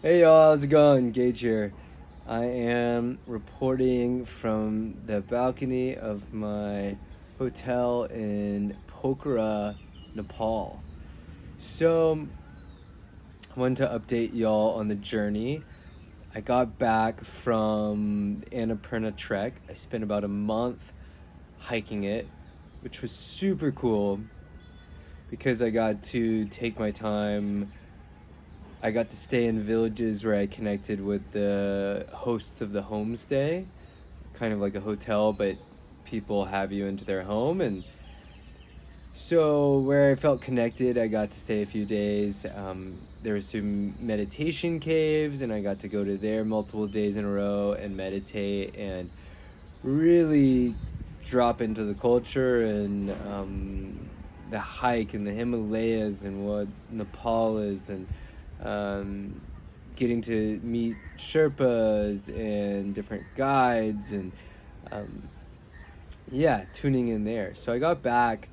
Hey y'all, how's it going? Gage here. I am reporting from the balcony of my hotel in Pokhara, Nepal. So, I wanted to update y'all on the journey. I got back from the Annapurna Trek. I spent about a month hiking it, which was super cool because I got to take my time. I got to stay in villages where I connected with the hosts of the homestay, kind of like a hotel, but people have you into their home. And so, where I felt connected, I got to stay a few days. There were some meditation caves, and I got to go to there multiple days in a row and meditate and really drop into the culture and the hike and the Himalayas and what Nepal is, and um, getting to meet Sherpas and different guides, and um, yeah, tuning in there. So I got back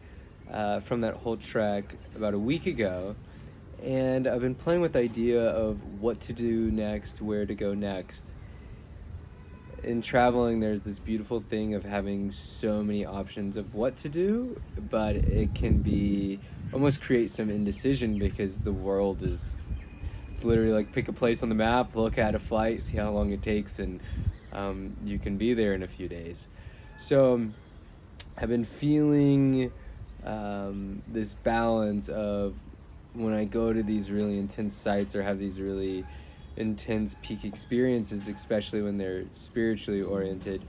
from that whole trek about a week ago, and I've been playing with the idea of what to do next, where to go next. In traveling, there's this beautiful thing of having so many options of what to do, but it can be almost create some indecision because the world is, it's literally like pick a place on the map, look at a flight, see how long it takes, and you can be there in a few days. So I've been feeling this balance of when I go to these really intense sites or have these really intense peak experiences, especially when they're spiritually oriented,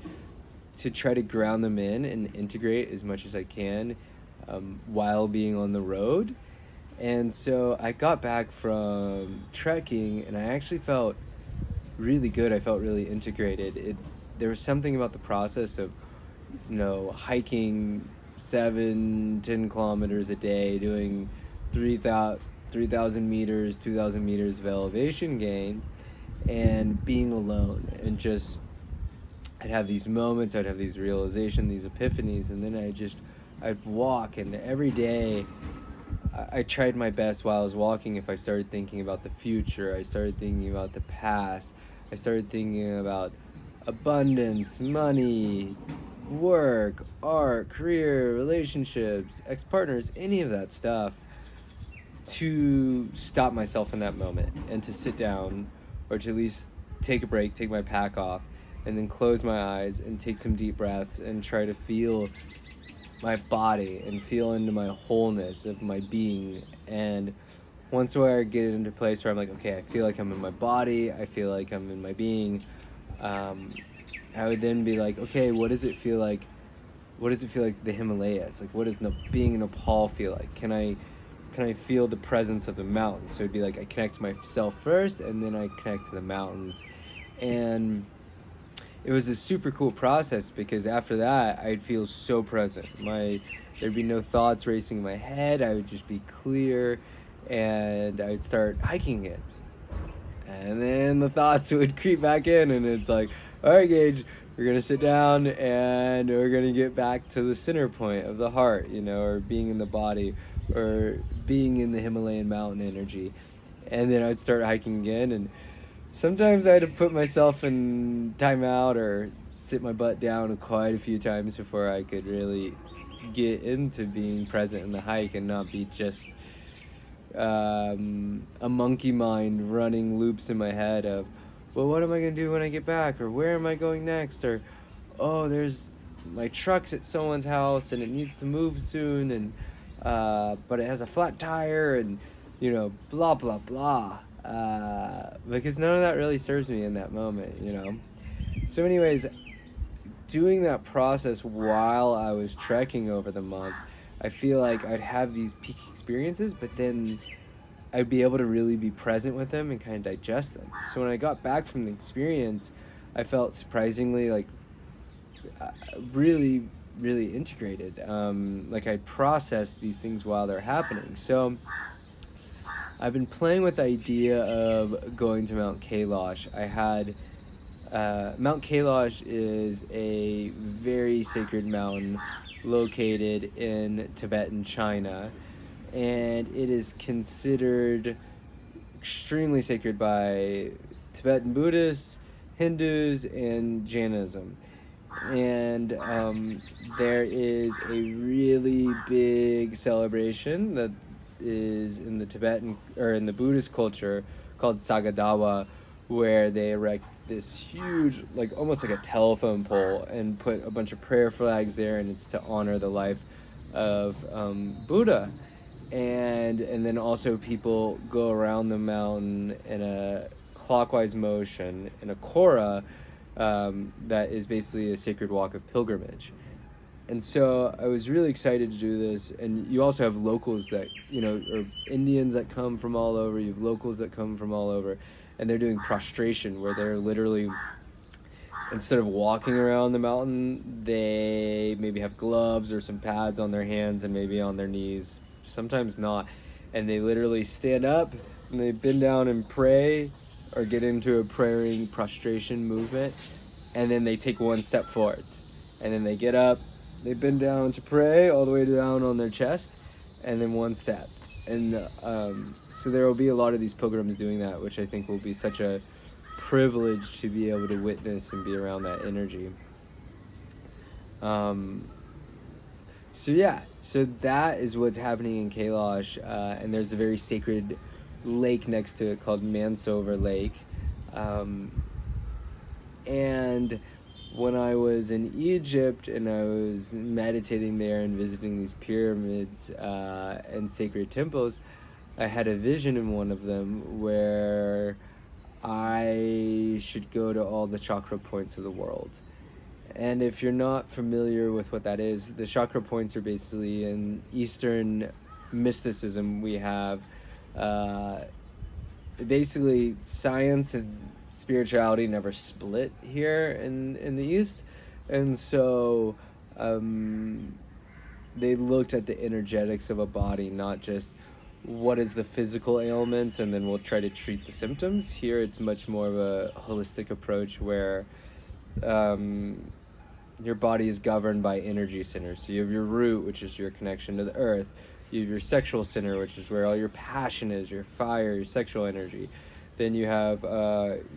to try to ground them in and integrate as much as I can while being on the road. And so I got back from trekking and I actually felt really good. I felt really integrated. There was something about the process of, hiking 7-10 kilometers a day, doing 3,000 meters, 2,000 meters of elevation gain, and being alone. And just, I'd have these moments, I'd have these realizations, these epiphanies, and then I'd walk. And every day, I tried my best while I was walking. If I started thinking about the future, I started thinking about the past, I started thinking about abundance, money, work, art, career, relationships, ex partners, any of that stuff, to stop myself in that moment and to sit down, or to at least take a break, take my pack off, and then close my eyes and take some deep breaths and try to feel my body and feel into my wholeness of my being. And once where I get into a place where I'm like, okay, I feel like I'm in my body, I feel like I'm in my being, I would then be like, okay, what does it feel like? What does it feel like the Himalayas? Like, what does being in Nepal feel like? Can I feel the presence of the mountains? So it'd be like I connect to myself first, and then I connect to the mountains. And it was a super cool process because after that, I'd feel so present. There'd be no thoughts racing in my head. I would just be clear, and I'd start hiking it. And then the thoughts would creep back in, and it's like, all right, Gage, we're gonna sit down and we're gonna get back to the center point of the heart, or being in the body, or being in the Himalayan mountain energy. And then I'd start hiking again, and sometimes I had to put myself in timeout or sit my butt down quite a few times before I could really get into being present in the hike and not be just a monkey mind running loops in my head of, well, what am I going to do when I get back? Or where am I going next? Or, oh, there's my truck's at someone's house and it needs to move soon, and but it has a flat tire, and blah blah blah, because none of that really serves me in that moment. So anyways, doing that process while I was trekking over the month, I feel like I'd have these peak experiences, but then I'd be able to really be present with them and kind of digest them. So when I got back from the experience, I felt surprisingly like really, really integrated. Like I processed these things while they're happening. So I've been playing with the idea of going to Mount Kailash. Mount Kailash is a very sacred mountain located in Tibetan China, and it is considered extremely sacred by Tibetan Buddhists, Hindus, and Jainism. And there is a really big celebration that is in the Tibetan or in the Buddhist culture called Sagadawa, where they erect this huge, like almost like a telephone pole, and put a bunch of prayer flags there, and it's to honor the life of Buddha. And then also people go around the mountain in a clockwise motion in a kora, that is basically a sacred walk of pilgrimage. And so I was really excited to do this. And you also have locals that, or Indians that come from all over. You have locals that come from all over. And they're doing prostration, where they're literally, instead of walking around the mountain, they maybe have gloves or some pads on their hands and maybe on their knees, sometimes not. And they literally stand up and they bend down and pray, or get into a praying prostration movement. And then they take one step forwards. And then they get up, they bend down to pray all the way down on their chest, and then one step. And so there will be a lot of these pilgrims doing that, which I think will be such a privilege to be able to witness and be around that energy. So that is what's happening in Kailash, and there's a very sacred lake next to it called Mansover Lake. And when I was in Egypt and I was meditating there and visiting these pyramids and sacred temples, I had a vision in one of them where I should go to all the chakra points of the world. And if you're not familiar with what that is, the chakra points are basically in Eastern mysticism. We have basically science and spirituality never split here in the East. And so they looked at the energetics of a body, not just what is the physical ailments, and then we'll try to treat the symptoms. Here it's much more of a holistic approach where your body is governed by energy centers. So you have your root, which is your connection to the earth. You have your sexual center, which is where all your passion is, your fire, your sexual energy. Then you have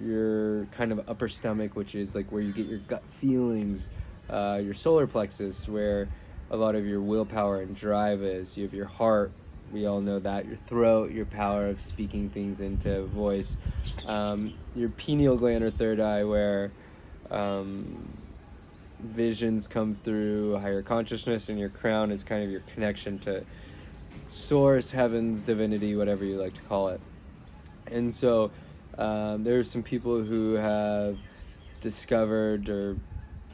your kind of upper stomach, which is like where you get your gut feelings, your solar plexus, where a lot of your willpower and drive is. You have your heart, we all know that, your throat, your power of speaking things into voice, your pineal gland or third eye, where visions come through higher consciousness, and your crown is kind of your connection to source, heavens, divinity, whatever you like to call it. And so there are some people who have discovered, or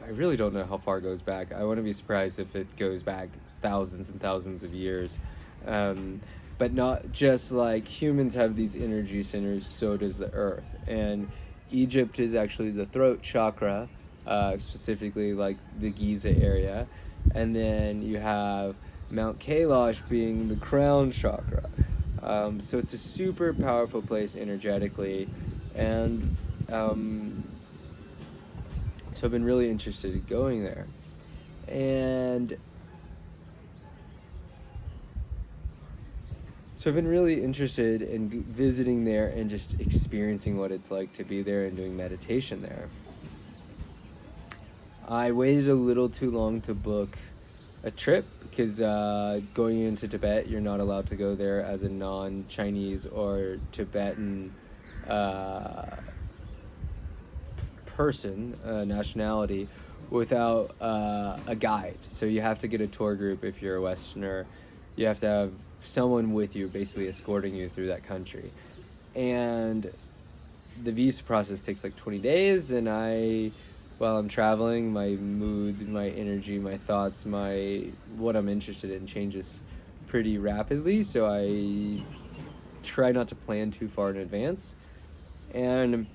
I really don't know how far it goes back. I wouldn't be surprised if it goes back thousands and thousands of years. But not just like humans have these energy centers, so does the earth. And Egypt is actually the throat chakra, specifically like the Giza area. And then you have Mount Kailash being the crown chakra. So it's a super powerful place energetically. And so I've been really interested in going there. And so I've been really interested in visiting there and just experiencing what it's like to be there and doing meditation there. I waited a little too long to book a trip because going into Tibet, you're not allowed to go there as a non-Chinese or Tibetan person, nationality, without a guide. So you have to get a tour group if you're a Westerner. You have to have someone with you, basically escorting you through that country. And the visa process takes like 20 days, and while I'm traveling, my mood, my energy, my thoughts, what I'm interested in changes pretty rapidly, so I try not to plan too far in advance. And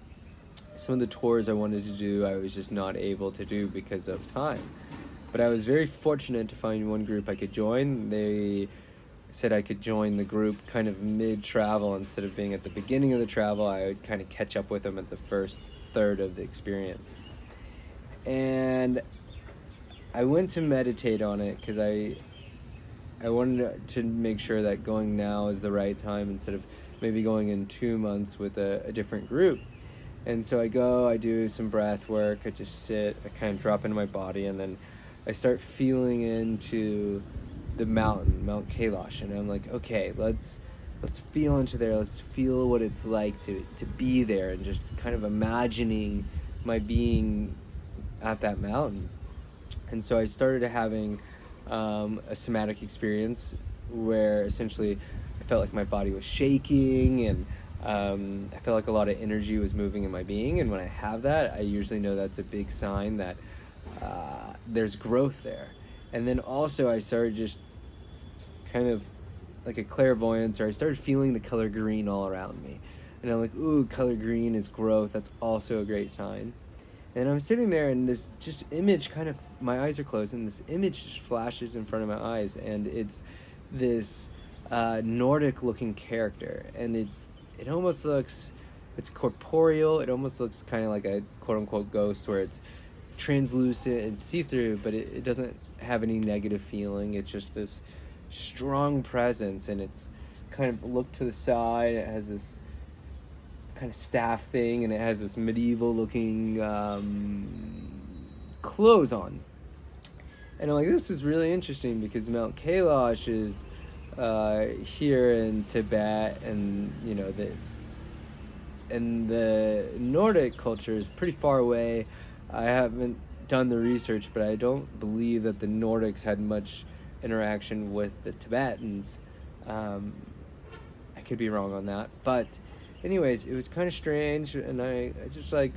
some of the tours I wanted to do, I was just not able to do because of time. But I was very fortunate to find one group I could join. They said I could join the group kind of mid-travel. Instead of being at the beginning of the travel, I would kind of catch up with them at the first third of the experience. And I went to meditate on it because I wanted to make sure that going now is the right time, instead of maybe going in 2 months with a different group. And so I go, I do some breath work, I just sit, I kind of drop into my body, and then I start feeling into the mountain, Mount Kailash, and I'm like, okay, let's feel into there, let's feel what it's like to be there, and just kind of imagining my being at that mountain. And so I started having a somatic experience where essentially I felt like my body was shaking, and I felt like a lot of energy was moving in my being. And when I have that, I usually know that's a big sign that there's growth there. And then also I started just kind of like a clairvoyance, or I started feeling the color green all around me. And I'm like, ooh, color green is growth. That's also a great sign. And I'm sitting there, and this just image kind of, my eyes are closed, and this image just flashes in front of my eyes, and it's this Nordic looking character, and it almost looks, it's corporeal, it almost looks kind of like a quote unquote ghost, where it's translucent and see-through, but it doesn't have any negative feeling. It's just this strong presence, and it's kind of looked to the side, it has this kind of staff thing, and it has this medieval looking clothes on. And I'm like, this is really interesting, because Mount Kailash is here in Tibet, and the Nordic culture is pretty far away. I haven't done the research, but I don't believe that the Nordics had much interaction with the Tibetans. I could be wrong on that, but anyways, it was kind of strange, and I just like,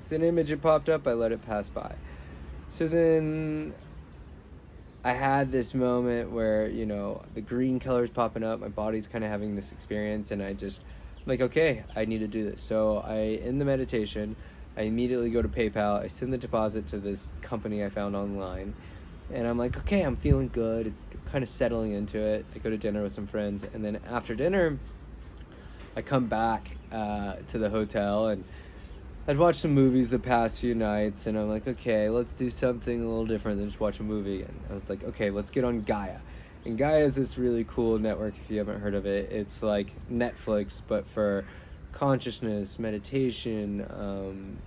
it's an image, it popped up, I let it pass by. So then I had this moment where, the green color's popping up, my body's kind of having this experience, and I'm like, okay, I need to do this. So I end the meditation, I immediately go to PayPal, I send the deposit to this company I found online, and I'm like, okay, I'm feeling good, it's kind of settling into it. I go to dinner with some friends, and then after dinner, I come back to the hotel, and I'd watched some movies the past few nights, and I'm like, okay, let's do something a little different than just watch a movie. And I was like, okay, let's get on Gaia. And Gaia is this really cool network, if you haven't heard of it. It's like Netflix, but for consciousness, meditation,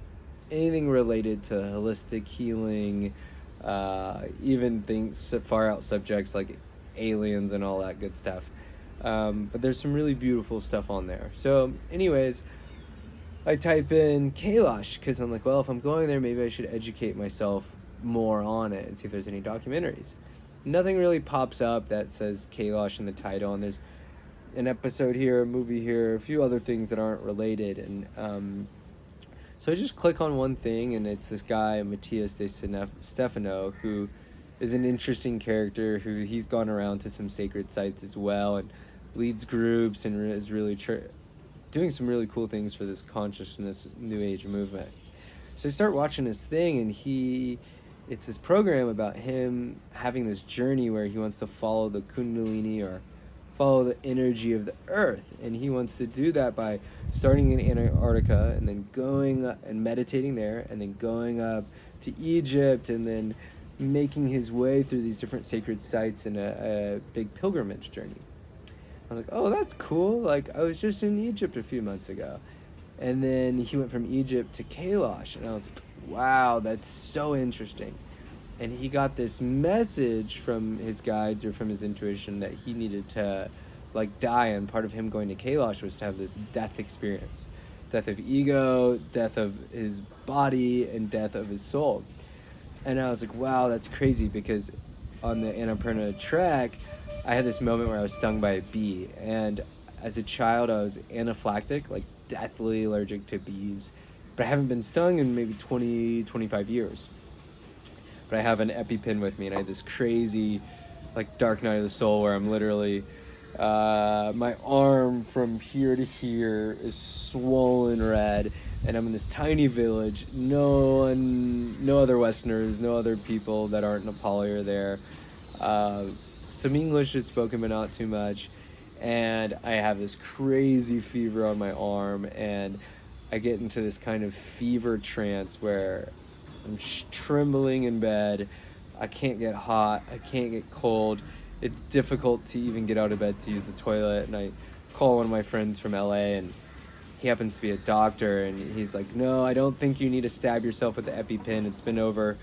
anything related to holistic healing, even things, far out subjects like aliens and all that good stuff. But there's some really beautiful stuff on there. So anyways, I type in Kailash, because I'm like, well, if I'm going there, maybe I should educate myself more on it and see if there's any documentaries. Nothing really pops up that says Kailash in the title, and there's an episode here, a movie here, a few other things that aren't related. And so I just click on one thing, and it's this guy, Matthias de Stefano, who is an interesting character, who he's gone around to some sacred sites as well, and leads groups, and is really doing some really cool things for this consciousness New Age movement. So I start watching this thing, and it's this program about him having this journey where he wants to follow the Kundalini, or follow the energy of the earth, and he wants to do that by starting in Antarctica, and then going up and meditating there, and then going up to Egypt, and then making his way through these different sacred sites in a big pilgrimage journey. I was like, oh, that's cool. Like, I was just in Egypt a few months ago. And then he went from Egypt to Kailash, and I was like, wow, that's so interesting. And he got this message from his guides, or from his intuition, that he needed to die, and part of him going to Kailash was to have this death experience. Death of ego, death of his body, and death of his soul. And I was like, wow, that's crazy, because on the Annapurna trek, I had this moment where I was stung by a bee, and as a child I was anaphylactic, like deathly allergic to bees, but I haven't been stung in maybe 20-25 years. But I have an EpiPen with me, and I had this crazy dark night of the soul where I'm literally my arm from here to here is swollen red, and I'm in this tiny village. No other Westerners, no other people that aren't Nepali are there. Some English is spoken, but not too much. And I have this crazy fever on my arm, and I get into this kind of fever trance where I'm trembling in bed. I can't get hot. I can't get cold. It's difficult to even get out of bed to use the toilet, and I call one of my friends from LA, and he happens to be a doctor, and he's like, no, I don't think you need to stab yourself with the EpiPen. It's been over,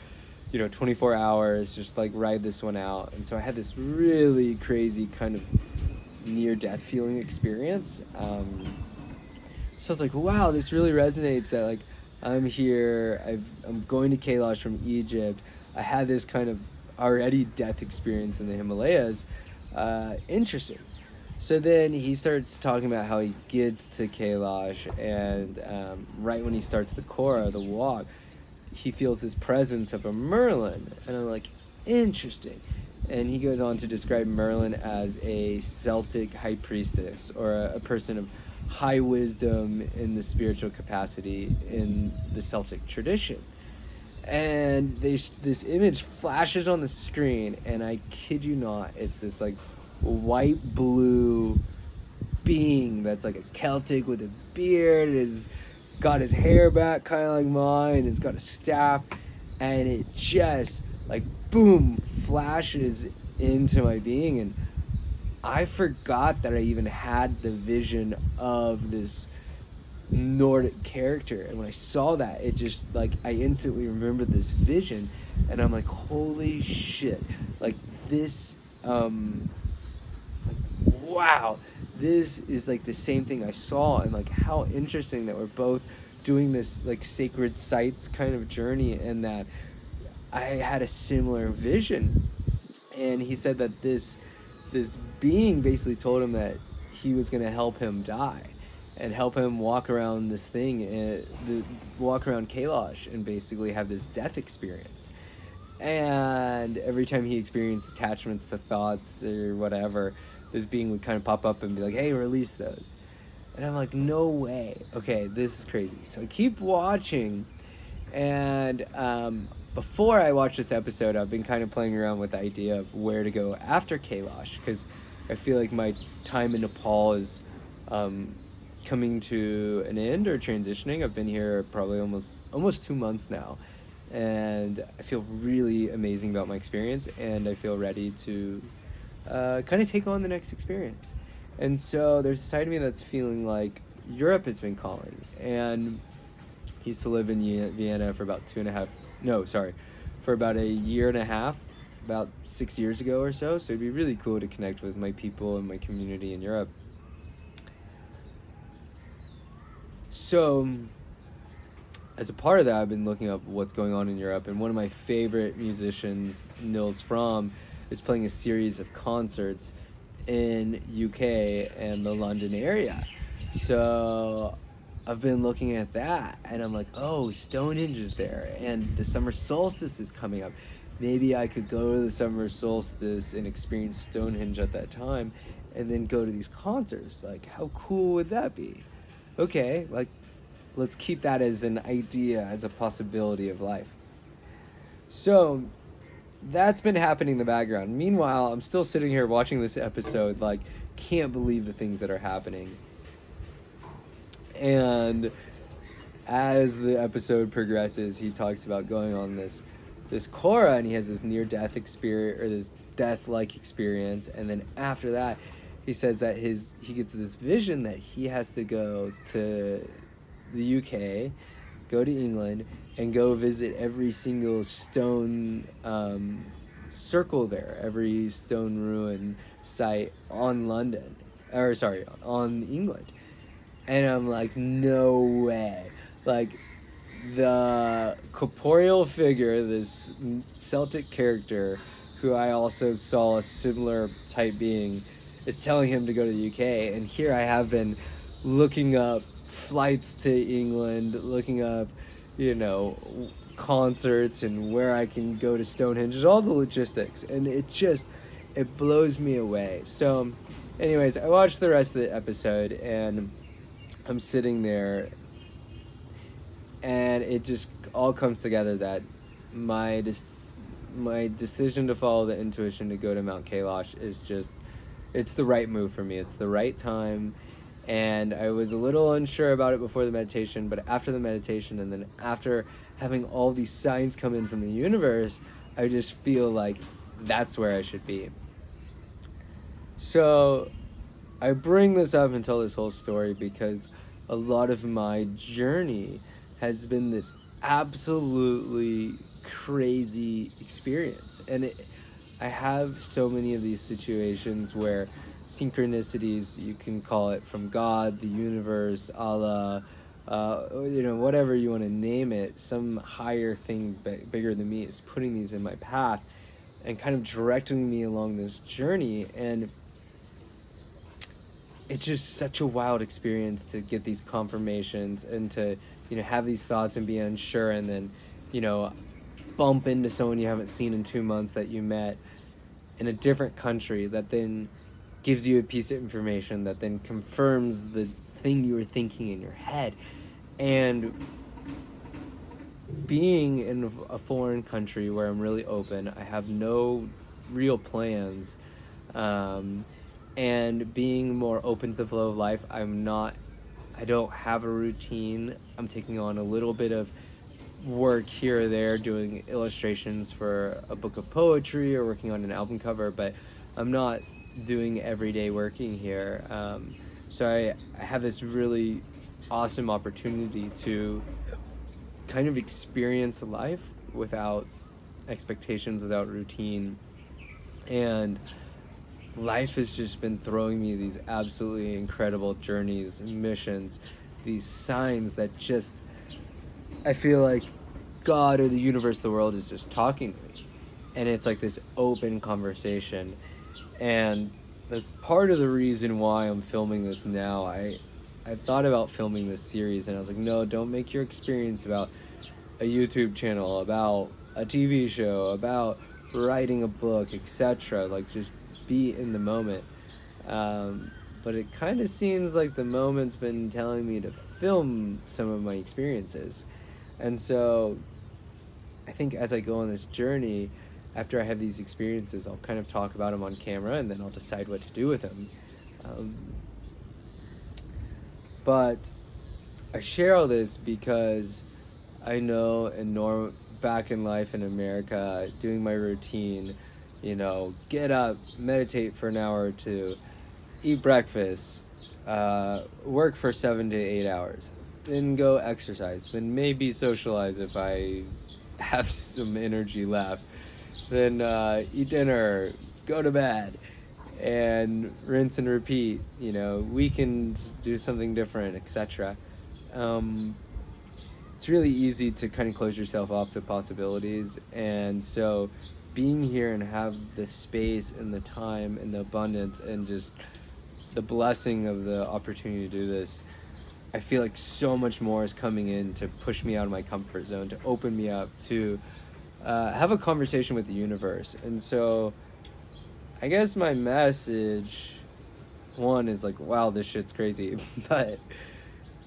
24 hours. Just like ride this one out. And so I had this really crazy kind of near-death feeling experience. So I was like, wow, this really resonates that like I'm here, I'm going to Kailash from Egypt. I had this kind of already death experience in the Himalayas. Interesting. So then he starts talking about how he gets to Kailash, and right when he starts the Kora, the walk, he feels this presence of a Merlin. And I'm like, interesting. And he goes on to describe Merlin as a Celtic high priestess, or a person of high wisdom in the spiritual capacity in the Celtic tradition. And this image flashes on the screen, and I kid you not, it's this like white blue being that's like a Celtic with a beard. Is got his hair back kind of like mine. It's got a staff, and it just like boom flashes into my being, and I forgot that I even had the vision of this Nordic character. And when I saw that, it just like I instantly remembered this vision, and I'm like, holy shit, like this wow, this is like the same thing I saw. And like how interesting that we're both doing this like sacred sites kind of journey, and that I had a similar vision. And he said that this being basically told him that he was going to help him die and help him walk around this thing and walk around Kailash and basically have this death experience. And every time he experienced attachments to thoughts or whatever, this being would kind of pop up and be like, hey, release those. And I'm like, no way. Okay, this is crazy. So I keep watching, and before I watch this episode, I've been kind of playing around with the idea of where to go after Kailash, because I feel like my time in Nepal is coming to an end or transitioning. I've been here probably almost 2 months now, and I feel really amazing about my experience, and I feel ready to kind of take on the next experience. And so there's a side of me that's feeling like Europe has been calling, and I used to live in Vienna for about for about a year and a half, about 6 years ago or so. So it'd be really cool to connect with my people and my community in Europe. So as a part of that, I've been looking up what's going on in Europe, and one of my favorite musicians, Nils Fromm, is playing a series of concerts in UK and the London area. So I've been looking at that, and I'm like, oh, Stonehenge is there, and the summer solstice is coming up. Maybe I could go to the summer solstice and experience Stonehenge at that time, and then go to these concerts. Like, how cool would that be? Okay, like, let's keep that as an idea, as a possibility of life. So that's been happening in the background. Meanwhile, I'm still sitting here watching this episode, like, can't believe the things that are happening. And as the episode progresses, he talks about going on this Kora, and he has this near-death experience, or this death-like experience. And then after that, he says that he gets this vision that he has to go to the UK, go to England, and go visit every single stone circle there, every stone ruin site on England. And I'm like, no way. Like, the corporeal figure, this Celtic character, who I also saw a similar type being, is telling him to go to the UK. And here I have been looking up flights to England, looking up, concerts and where I can go to Stonehenge, all the logistics. And it blows me away. So anyways, I watched the rest of the episode, and I'm sitting there, and it just all comes together that my decision to follow the intuition to go to Mount Kailash is it's the right move for me. It's the right time. And I was a little unsure about it before the meditation, but after the meditation, and then after having all these signs come in from the universe, I just feel like that's where I should be. So I bring this up and tell this whole story because a lot of my journey has been this absolutely crazy experience. And I have so many of these situations where synchronicities, you can call it from God, the universe, Allah, whatever you want to name it, some higher thing bigger than me is putting these in my path and kind of directing me along this journey. And it's just such a wild experience to get these confirmations and to, have these thoughts and be unsure, and then, you know, bump into someone you haven't seen in 2 months that you met in a different country that then gives you a piece of information that then confirms the thing you were thinking in your head. And being in a foreign country where I'm really open, I have no real plans, and being more open to the flow of life, I don't have a routine. I'm taking on a little bit of work here or there, doing illustrations for a book of poetry or working on an album cover, but I'm not doing everyday working here. So I have this really awesome opportunity to kind of experience life without expectations, without routine. And life has just been throwing me these absolutely incredible journeys, missions, these signs that just, I feel like God or the universe, the world is just talking to me. And it's like this open conversation. And that's part of the reason why I'm filming this now. I thought about filming this series and I was like, no, don't make your experience about a YouTube channel, about a TV show, about writing a book, etc. Like, just be in the moment. But it kind of seems like the moment's been telling me to film some of my experiences. And so I think as I go on this journey, after I have these experiences, I'll kind of talk about them on camera and then I'll decide what to do with them. But I share all this because I know back in life in America, doing my routine, get up, meditate for an hour or two, eat breakfast, work for 7 to 8 hours, then go exercise, then maybe socialize if I have some energy left, then eat dinner, go to bed, and rinse and repeat. Weekends do something different, etc. It's really easy to kind of close yourself off to possibilities, and so being here and have the space and the time and the abundance and just the blessing of the opportunity to do this, I feel like so much more is coming in to push me out of my comfort zone, to open me up, to have a conversation with the universe. And so I guess my message, one, is like, wow, this shit's crazy. But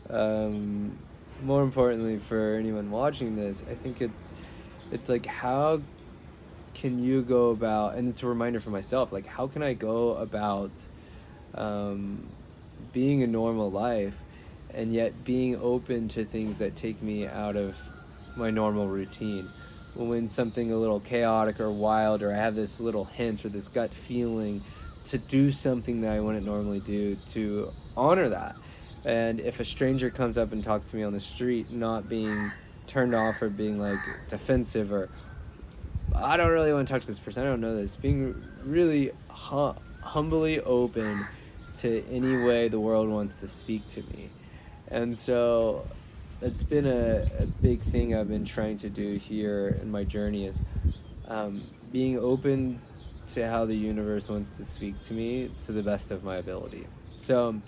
more importantly, for anyone watching this, I think it's like, how can you go about, and it's a reminder for myself, like, how can I go about being a normal life and yet being open to things that take me out of my normal routine? When something a little chaotic or wild, or I have this little hint or this gut feeling to do something that I wouldn't normally do, to honor that. And if a stranger comes up and talks to me on the street, not being turned off or being like defensive or, I don't really want to talk to this person, I don't know this, being really humbly open to any way the world wants to speak to me. And so it's been a big thing I've been trying to do here in my journey, is being open to how the universe wants to speak to me to the best of my ability. So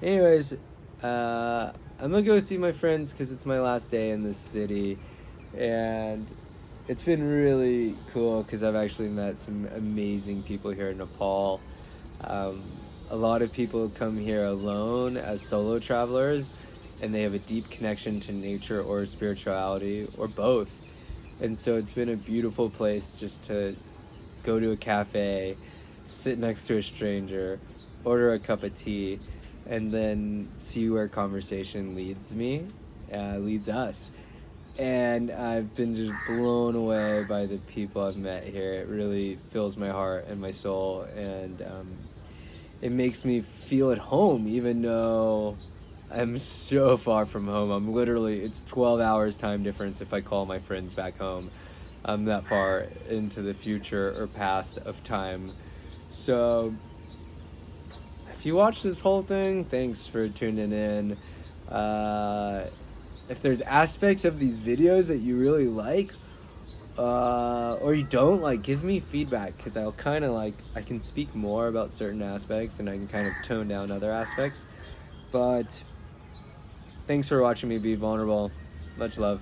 anyways, I'm gonna go see my friends because it's my last day in this city, and it's been really cool because I've actually met some amazing people here in Nepal. A lot of people come here alone as solo travelers, and they have a deep connection to nature or spirituality or both. And so it's been a beautiful place just to go to a cafe, sit next to a stranger, order a cup of tea, and then see where conversation leads us. And I've been just blown away by the people I've met here. It really fills my heart and my soul, and it makes me feel at home, even though I'm so far from home. It's 12 hours time difference if I call my friends back home. I'm that far into the future or past of time. So if you watch this whole thing, thanks for tuning in. If there's aspects of these videos that you really like, or you don't like, give me feedback, because I'll kind of like, I can speak more about certain aspects and I can kind of tone down other aspects. But thanks for watching me be vulnerable. Much love.